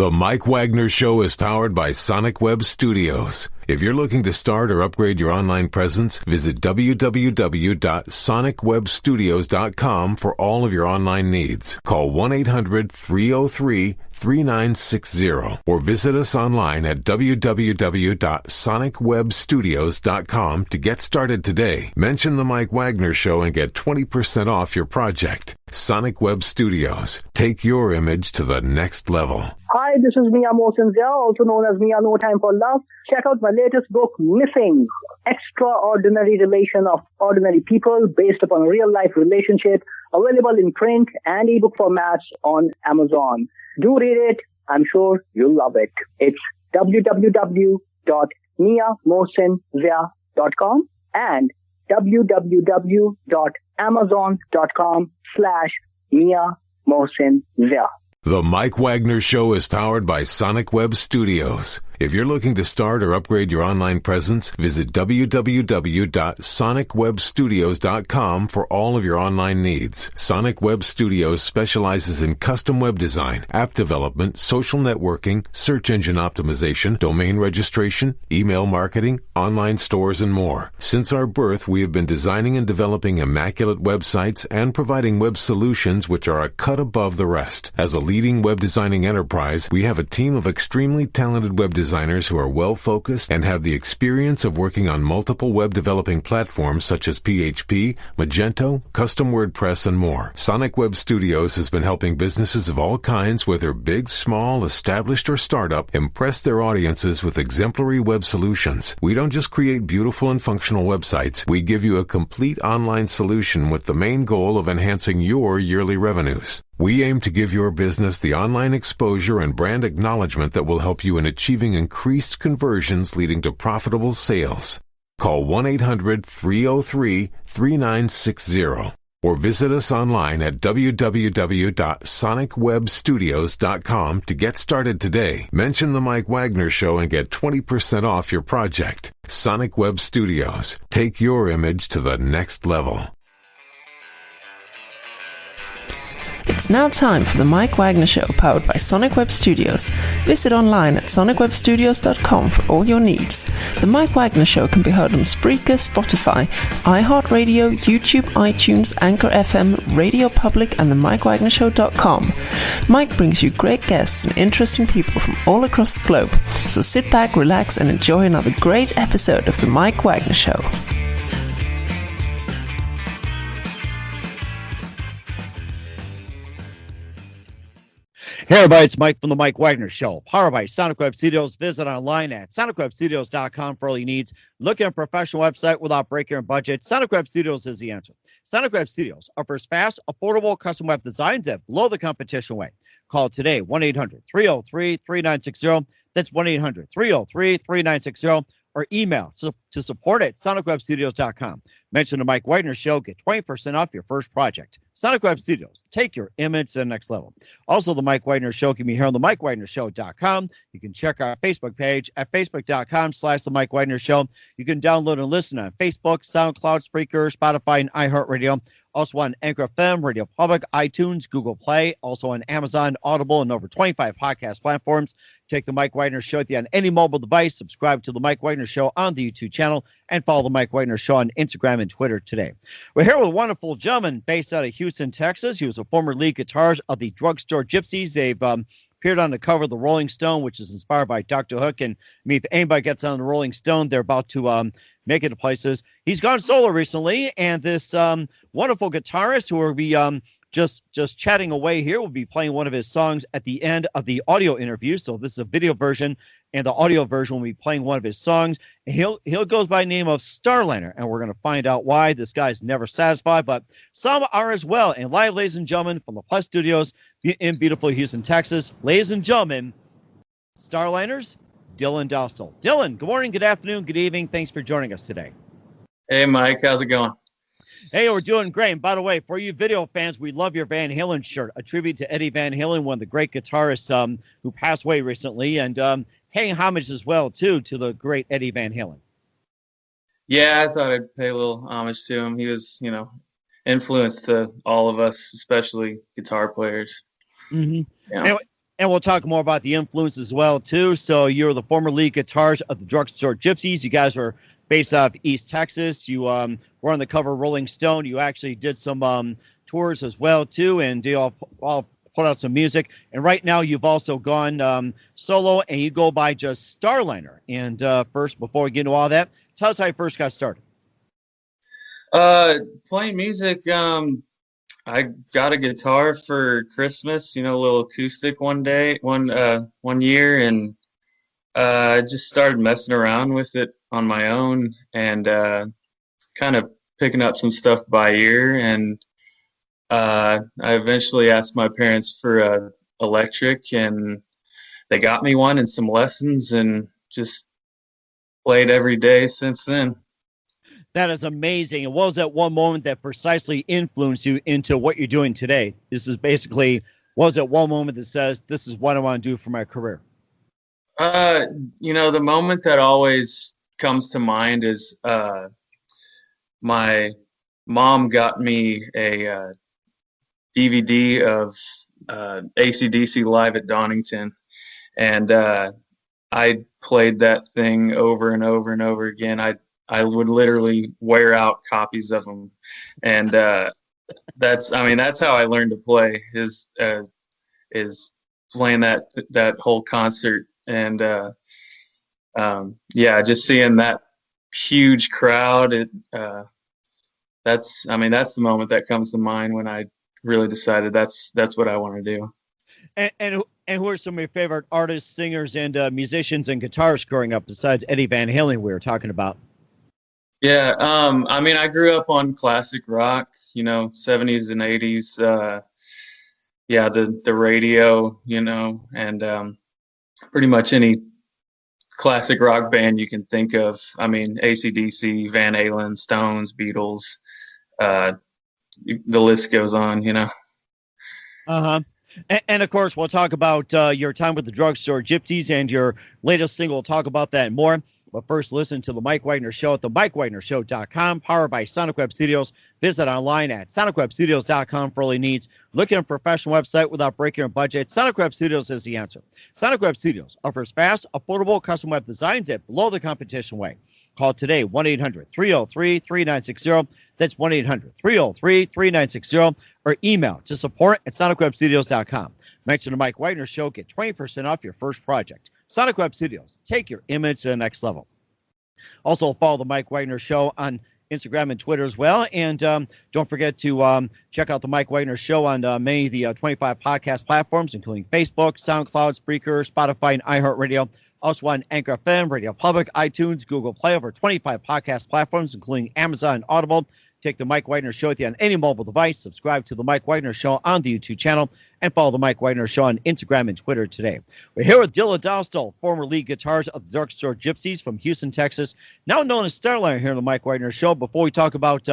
The Mike Wagner Show is powered by Sonic Web Studios. If you're looking to start or upgrade your online presence, visit www.sonicwebstudios.com for all of your online needs. Call 1-800-303-3960 or visit us online at www.sonicwebstudios.com to get started today. Mention the Mike Wagner Show and get 20% off your project. Sonic Web Studios. Take your image to the next level. Hi, this is Mia Mosinzia, also known as Mia No Time for Love. Check out my latest book, Missing, Extraordinary Relation of Ordinary People, based upon a real-life relationship, available in print and ebook formats on Amazon. Do read it. I'm sure you'll love it. It's www.miamosinzia.com and www.amazon.com/Mia Mosinzia. The Mike Wagner Show is powered by Sonic Web Studios. If you're looking to start or upgrade your online presence, visit www.sonicwebstudios.com for all of your online needs. Sonic Web Studios specializes in custom web design, app development, social networking, search engine optimization, domain registration, email marketing, online stores, and more. Since our birth, we have been designing and developing immaculate websites and providing web solutions which are a cut above the rest. As a leading web designing enterprise, we have a team of extremely talented web designers who are well-focused and have the experience of working on multiple web developing platforms such as PHP, Magento, custom WordPress, and more. Sonic Web Studios has been helping businesses of all kinds, whether big, small, established, or startup, impress their audiences with exemplary web solutions. We don't just create beautiful and functional websites. We give you a complete online solution with the main goal of enhancing your yearly revenues. We aim to give your business the online exposure and brand acknowledgement that will help you in achieving increased conversions leading to profitable sales. Call 1-800-303-3960 or visit us online at www.sonicwebstudios.com to get started today. Mention the Mike Wagner Show and get 20% off your project. Sonic Web Studios. Take your image to the next level. It's now time for the Mike Wagner Show, powered by Sonic Web Studios. Visit online at sonicwebstudios.com for all your needs. The Mike Wagner Show can be heard on Spreaker, Spotify, iHeartRadio, YouTube, iTunes, Anchor FM, Radio Public, and the MikeWagnerShow.com. Mike brings you great guests and interesting people from all across the globe. So sit back, relax, and enjoy another great episode of the Mike Wagner Show. Hey everybody, it's Mike from the Mike Wagner Show, powered by Sonic Web Studios. Visit online at sonicwebstudios.com for all your needs. Look at a professional website without breaking your budget. Sonic Web Studios is the answer. Sonic Web Studios offers fast, affordable custom web designs that blow the competition away. Call today, 1-800-303-3960. That's 1-800-303-3960. Or email to support at sonicwebstudios.com. Mention the Mike Wagner Show. Get 20% off your first project. Sonic Web Studios. Take your image to the next level. Also, the Mike Wagner Show can be here on the MikeWagnerShow.com. You can check our Facebook page at facebook.com/the Mike Wagner Show. You can download and listen on Facebook, SoundCloud, Spreaker, Spotify, and iHeartRadio. Also on Anchor FM, Radio Public, iTunes, Google Play, also on Amazon, Audible, and over 25 podcast platforms. Take the Mike Wagner Show with you on any mobile device. Subscribe to the Mike Wagner Show on the YouTube channel and follow the Mike Wagner Show on Instagram and Twitter today. We're here with a wonderful gentleman based out of Houston, Texas. He was a former lead guitarist of the Drugstore Gypsies. They've appeared on the cover of the Rolling Stone, which is inspired by Dr. Hook. And I mean, if anybody gets on the Rolling Stone, they're about to make it to places. He's gone solo recently, and this wonderful guitarist who will be just chatting away here will be playing one of his songs at the end of the audio interview. So this is a video version, and the audio version will be playing one of his songs. And he'll goes by the name of Starliner, and we're going to find out why. This guy's never satisfied, but some are as well. And live, ladies and gentlemen, from the Plus Studios in beautiful Houston, Texas, ladies and gentlemen, Starliner's Dillan Dostal. Dillan, good morning, good afternoon, good evening. Thanks for joining us today. Hey, Mike. How's it going? Hey, we're doing great. And by the way, for you video fans, we love your Van Halen shirt, a tribute to Eddie Van Halen, one of the great guitarists who passed away recently, and paying homage as well, too, to the great Eddie Van Halen. Yeah, I thought I'd pay a little homage to him. He was, influence to all of us, especially guitar players. Mm-hmm. Yeah. And we'll talk more about the influence as well, too. So you're the former lead guitarist of the Drugstore Gypsies. You guys were based out of East Texas. You were on the cover of Rolling Stone. You actually did some tours as well, too, and you all put out some music. And right now you've also gone solo, and you go by just Starliner. And first, before we get into all that, tell us how you first got started. Playing music, I got a guitar for Christmas, a little acoustic one year, and I just started messing around with it on my own and kind of picking up some stuff by ear. And I eventually asked my parents for electric, and they got me one and some lessons, and just played every day since then. That is amazing. And what was that one moment that precisely influenced you into what you're doing today? This is basically, what was that one moment that says, this is what I want to do for my career? The moment that always comes to mind is my mom got me a DVD of AC/DC Live at Donington, and I played that thing over and over and over again. I would literally wear out copies of them, and that's how I learned to play is playing that whole concert, and just seeing that huge crowd. That's the moment that comes to mind when I really decided that's what I want to do. And who are some of your favorite artists, singers, and musicians and guitarists growing up besides Eddie Van Halen we were talking about? Yeah, I grew up on classic rock, 70s and 80s. The radio, and pretty much any classic rock band you can think of. AC/DC, Van Halen, Stones, Beatles, the list goes on, Uh-huh. And of course, we'll talk about your time with the Drugstore Gypsies and your latest single. We'll talk about that and more. But first, listen to the Mike Wagner Show at the MikeWagnerShow.com, powered by Sonic Web Studios. Visit online at SonicWebStudios.com for all your needs. Looking at a professional website without breaking your budget? Sonic Web Studios is the answer. Sonic Web Studios offers fast, affordable custom web designs at below the competition way. Call today, 1-800-303-3960. That's 1-800-303-3960. Or email to support@SonicWebStudios.com. Mention the Mike Wagner Show. Get 20% off your first project. Sonic Web Studios. Take your image to the next level. Also, follow the Mike Wagner Show on Instagram and Twitter as well. And don't forget to check out the Mike Wagner Show on many of the 25 podcast platforms, including Facebook, SoundCloud, Spreaker, Spotify, and iHeartRadio. Also on Anchor FM, Radio Public, iTunes, Google Play, over 25 podcast platforms, including Amazon and Audible. Take the Mike Wagner Show with you on any mobile device. Subscribe to the Mike Wagner Show on the YouTube channel, and follow the Mike Wagner Show on Instagram and Twitter today. We're here with Dillan Dostal, former lead guitarist of the Drugstore Gypsies from Houston, Texas, now known as Starliner here on the Mike Wagner Show. Before we talk about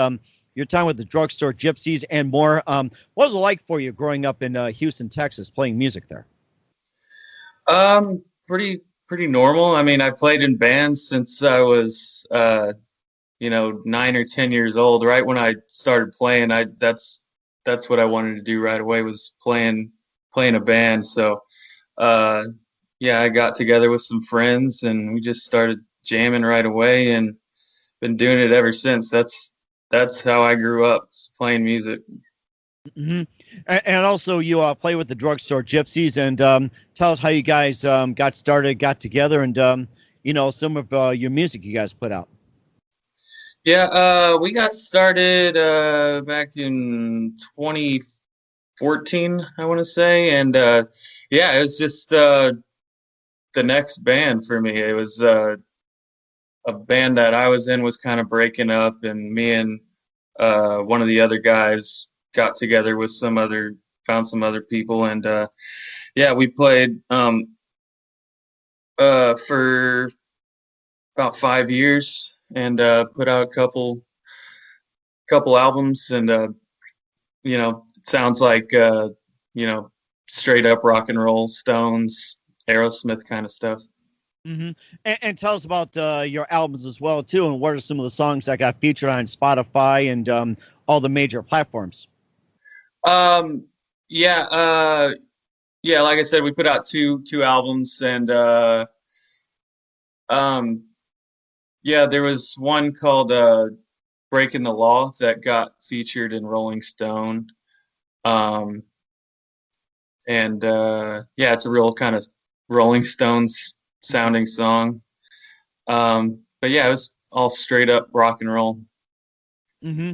your time with the Drugstore Gypsies and more, what was it like for you growing up in Houston, Texas, playing music there? Pretty normal. I played in bands since I was 9 or 10 years old. Right when I started playing, that's what I wanted to do right away, was playing a band. So I got together with some friends and we just started jamming right away, and been doing it ever since. That's how I grew up, playing music. Mm-hmm. And also you play with the Drugstore Gypsies, and tell us how you guys got started, got together, and some of your music you guys put out. Yeah, we got started back in 2014, I want to say, and it was just the next band for me. It was a band that I was in was kind of breaking up, and me and one of the other guys got together with found some other people, and we played for about 5 years, and put out a couple albums, and it sounds like straight up rock and roll, Stones, Aerosmith kind of stuff. Mm-hmm. And tell us about your albums as well too, and what are some of the songs that got featured on Spotify and all the major platforms? yeah, like I said, we put out two albums, and yeah, there was one called Breaking the Law that got featured in Rolling Stone. Um, and yeah, it's a real kind of Rolling Stones sounding song. But yeah, it was all straight up rock and roll. Mm-hmm.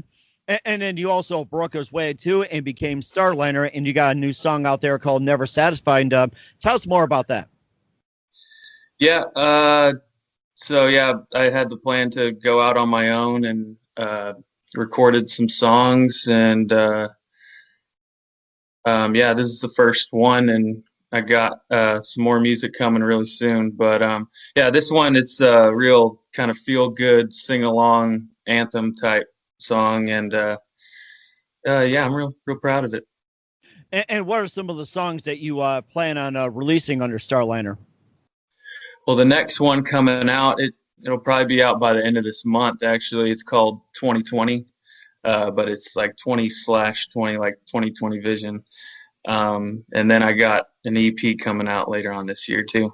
And then you also broke his way too and became Starliner, and you got a new song out there called Never Satisfied. Tell us more about that. Yeah. So yeah, I had the plan to go out on my own and recorded some songs, and yeah, this is the first one, and I got some more music coming really soon. But yeah, this one, it's a real kind of feel good, sing along anthem type song, and yeah, I'm real proud of it. And what are some of the songs that you plan on releasing under Starliner? Well, the next one coming out, it'll probably be out by the end of this month. Actually, it's called 2020, but it's like 20/20, like 2020 vision. And then I got an EP coming out later on this year too.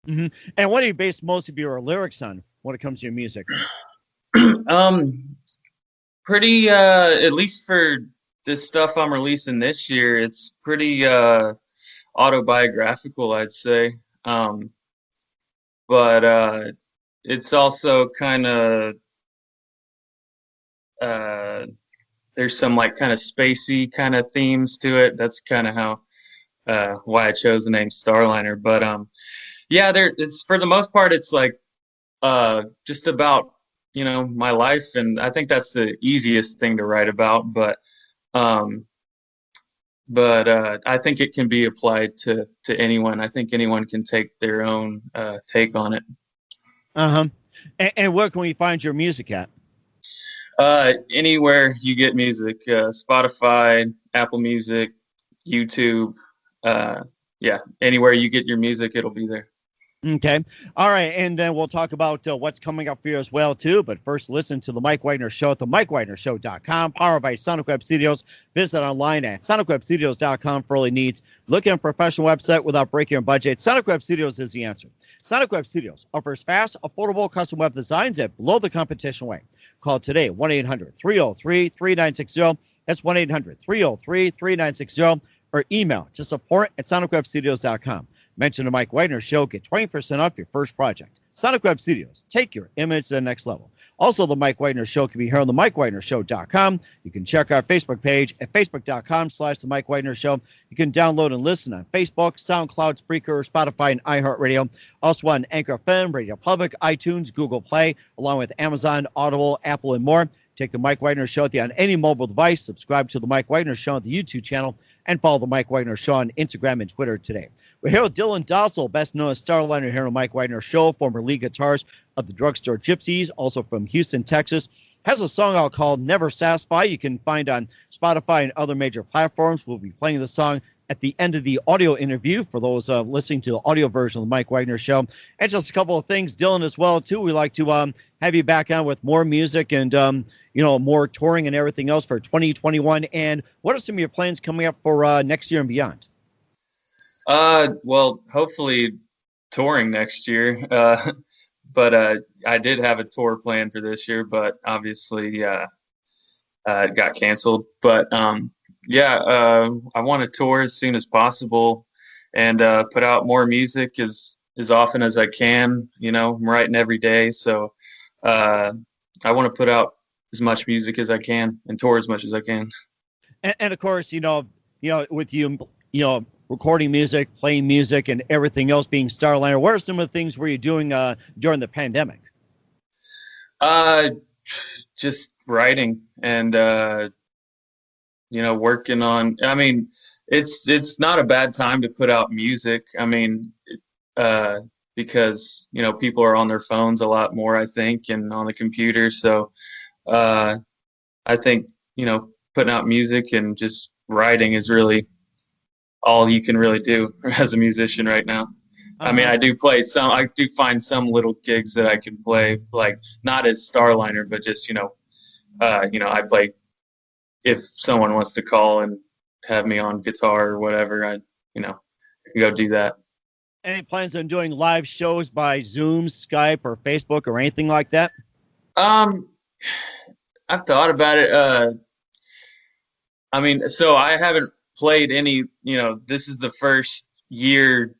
Mm-hmm. And what do you base most of your lyrics on when it comes to your music? Pretty, at least for this stuff I'm releasing this year, it's pretty autobiographical, I'd say. But it's also kind of there's some like kind of spacey kind of themes to it. That's kind of how why I chose the name Starliner. But yeah, it's for the most part, it's like just about, you know, my life, and I think that's the easiest thing to write about. But I think it can be applied to anyone. I think anyone can take their own take on it. Uh-huh. And where can we find your music at? Anywhere you get music, Spotify, Apple Music, YouTube, yeah, anywhere you get your music, it'll be there. Okay. All right. And then we'll talk about what's coming up for you as well, too. But first, listen to the Mike Wagner Show at the MikeWagnerShow.com, powered by Sonic Web Studios. Visit online at SonicWebStudios.com for all your needs. Looking at a professional website without breaking your budget? Sonic Web Studios is the answer. Sonic Web Studios offers fast, affordable custom web designs at below the competition rate. Call today, 1-800-303-3960. That's 1-800-303-3960. Or email to support@SonicWebStudios.com. Mention the Mike Wagner Show. Get 20% off your first project. Sonic Web Studios. Take your image to the next level. Also, the Mike Wagner Show can be heard on the MikeWagnerShow.com. You can check our Facebook page at Facebook.com/the Mike Wagner Show. You can download and listen on Facebook, SoundCloud, Spreaker, Spotify, and iHeartRadio. Also on Anchor FM, Radio Public, iTunes, Google Play, along with Amazon, Audible, Apple, and more. Take the Mike Wagner Show on any mobile device. Subscribe to the Mike Wagner Show on the YouTube channel, and follow the Mike Wagner Show on Instagram and Twitter today. We're here with Dillan Dostal, best known as Starliner, here on the Mike Wagner Show, former lead guitarist of the Drugstore Gypsies, also from Houston, Texas. Has a song out called Never Satisfied. You can find on Spotify and other major platforms. We'll be playing the song at the end of the audio interview for those listening to the audio version of the Mike Wagner Show. And just a couple of things, Dillan, as well, too. We like to have you back on with more music and, you know, more touring and everything else for 2021. And what are some of your plans coming up for next year and beyond? Well, hopefully touring next year. But I did have a tour planned for this year, but obviously it got canceled. But yeah, I want to tour as soon as possible and put out more music as often as I can. You know, I'm writing every day, so I want to put out as much music as I can and tour as much as I can. And of course, you know, with you know, recording music, playing music, and everything else being Starliner, what are some of the things were you doing during the pandemic? Just writing and you know, working on. I mean, it's not a bad time to put out music. I mean, because you know, people are on their phones a lot more, I think, and on the computer. So I think, you know, putting out music and just writing is really all you can really do as a musician right now. I mean, I do find some little gigs that I can play, like not as Starliner, but just, you know, I play if someone wants to call and have me on guitar or whatever, I go do that. Any plans on doing live shows by Zoom, Skype, or Facebook, or anything like that? I've thought about it. I mean, so I haven't played any, this is the first year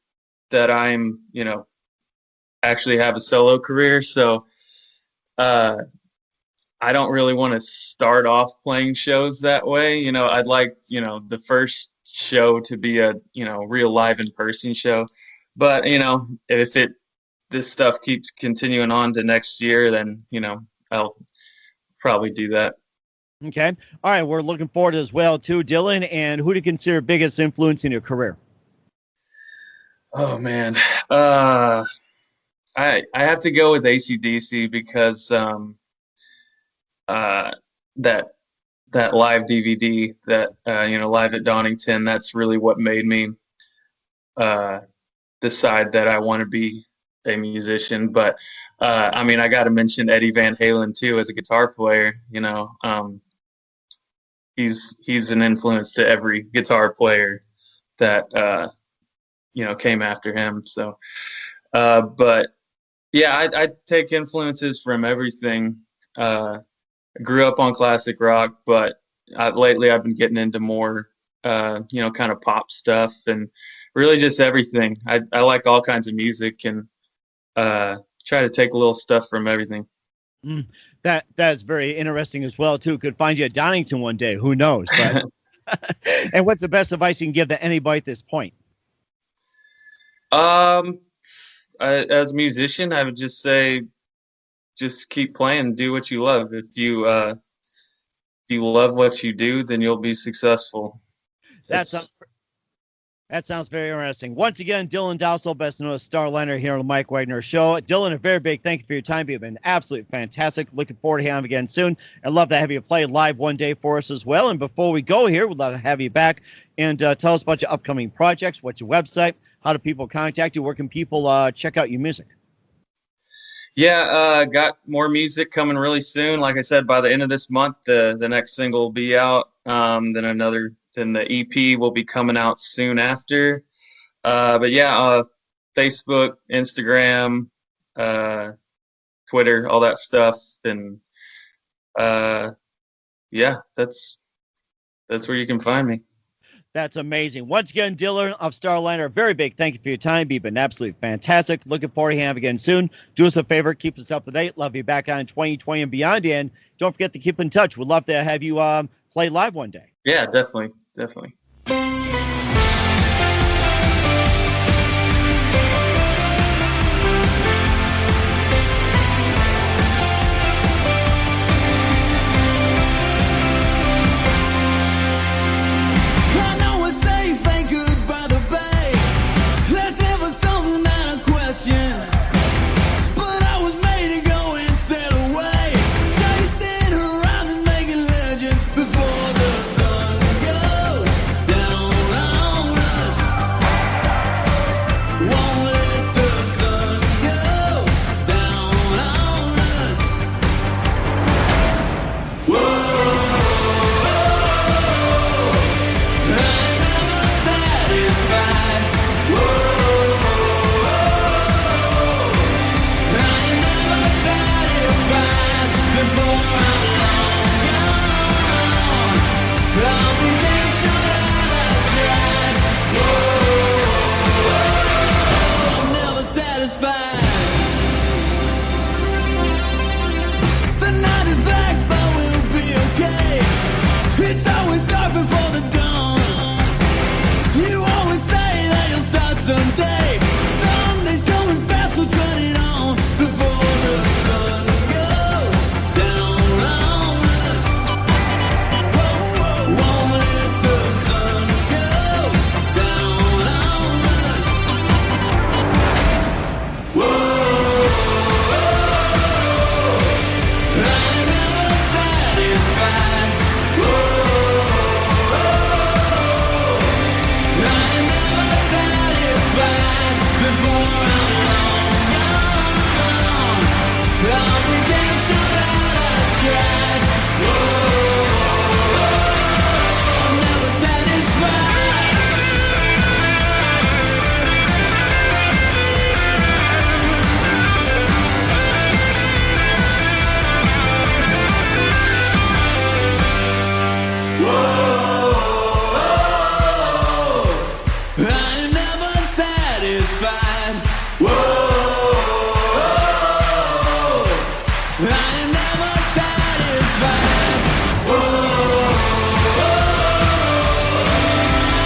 that I'm, actually have a solo career. So, I don't really want to start off playing shows that way. I'd like, the first show to be a, real live in-person show. But, if this stuff keeps continuing on to next year, then, I'll probably do that. Okay. All right. We're looking forward as well, too, Dillan. And who do you consider biggest influence in your career? Oh, man. I have to go with AC/DC because that live DVD, that Live at Donington, that's really what made me decide that I want to be a musician. But I mean, I got to mention Eddie Van Halen too as a guitar player. He's an influence to every guitar player that came after him. So, but yeah, I take influences from everything. I grew up on classic rock, but lately I've been getting into more, kind of pop stuff and really just everything. I like all kinds of music and try to take a little stuff from everything. That's very interesting as well, too. Could find you at Donington one day. Who knows? But and what's the best advice you can give to anybody at this point? As a musician, I would just say, just keep playing, do what you love. If you love what you do, then you'll be successful. That sounds very interesting. Once again, Dillan Dostal, best known as Starliner, here on the Mike Wagner Show. Dillan, a very big thank you for your time. You've been absolutely fantastic. Looking forward to having you again soon. I'd love to have you play live one day for us as well. And before we go here, we'd love to have you back and tell us about your upcoming projects. What's your website? How do people contact you? Where can people check out your music? Yeah, got more music coming really soon. Like I said, by the end of this month, the next single will be out. Then the EP will be coming out soon after. But yeah, Facebook, Instagram, Twitter, all that stuff. And yeah, that's where you can find me. That's amazing. Once again, Dillan of Starliner, a very big thank you for your time. You've been absolutely fantastic. Looking forward to having you again soon. Do us a favor, keep us up to date. Love you back on 2020 and beyond. And don't forget to keep in touch. We'd love to have you play live one day. Yeah, definitely. Definitely. Whoa. satisfied. Whoa, I am never satisfied. Whoa,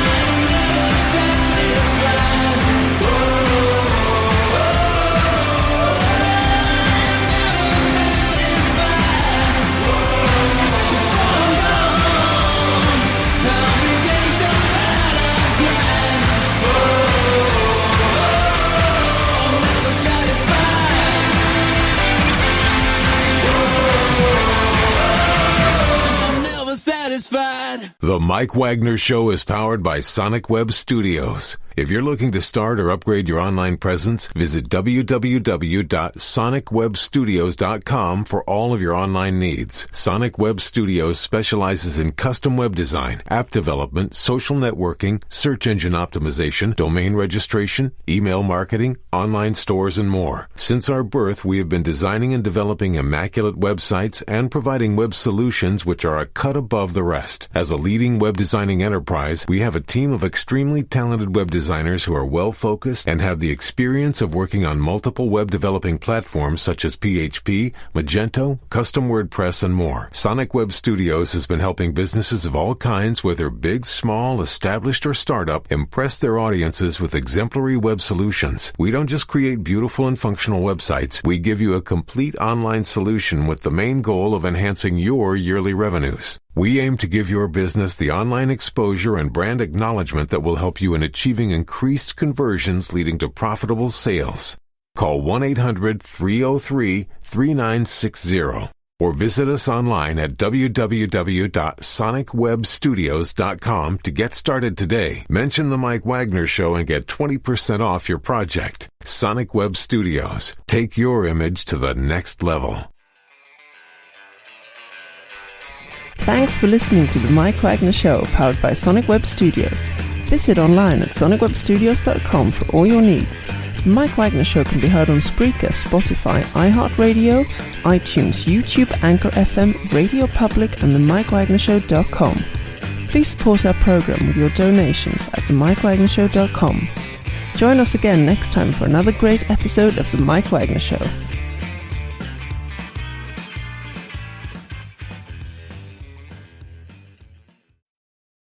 I am never satisfied. Whoa, I am never satisfied. Before I'm gone, I'll be getting so bad I've tried. I'm never satisfied. I'm never satisfied. The Mike Wagner Show is powered by Sonic Web Studios. If you're looking to start or upgrade your online presence, visit www.sonicwebstudios.com for all of your online needs. Sonic Web Studios specializes in custom web design, app development, social networking, search engine optimization, domain registration, email marketing, online stores, and more. Since our birth, we have been designing and developing immaculate websites and providing web solutions which are a cut above the rest. As a leading web designing enterprise, we have a team of extremely talented web designers who are well-focused and have the experience of working on multiple web developing platforms such as PHP, Magento, custom WordPress, and more. Sonic Web Studios has been helping businesses of all kinds, whether big, small, established, or startup, impress their audiences with exemplary web solutions. We don't just create beautiful and functional websites. We give you a complete online solution with the main goal of enhancing your yearly revenues. We aim to give your business the online exposure and brand acknowledgement that will help you in achieving increased conversions leading to profitable sales. Call 1-800-303-3960 or visit us online at www.sonicwebstudios.com to get started today. Mention the Mike Wagner Show and get 20% off your project. Sonic Web Studios. Take your image to the next level. Thanks for listening to the Mike Wagner Show, powered by Sonic Web Studios. Visit online at sonicwebstudios.com for all your needs. The Mike Wagner Show can be heard on Spreaker, Spotify, iHeartRadio, iTunes, YouTube, Anchor FM, Radio Public, and themikewagnershow.com. Please support our program with your donations at themikewagnershow.com. Join us again next time for another great episode of The Mike Wagner Show.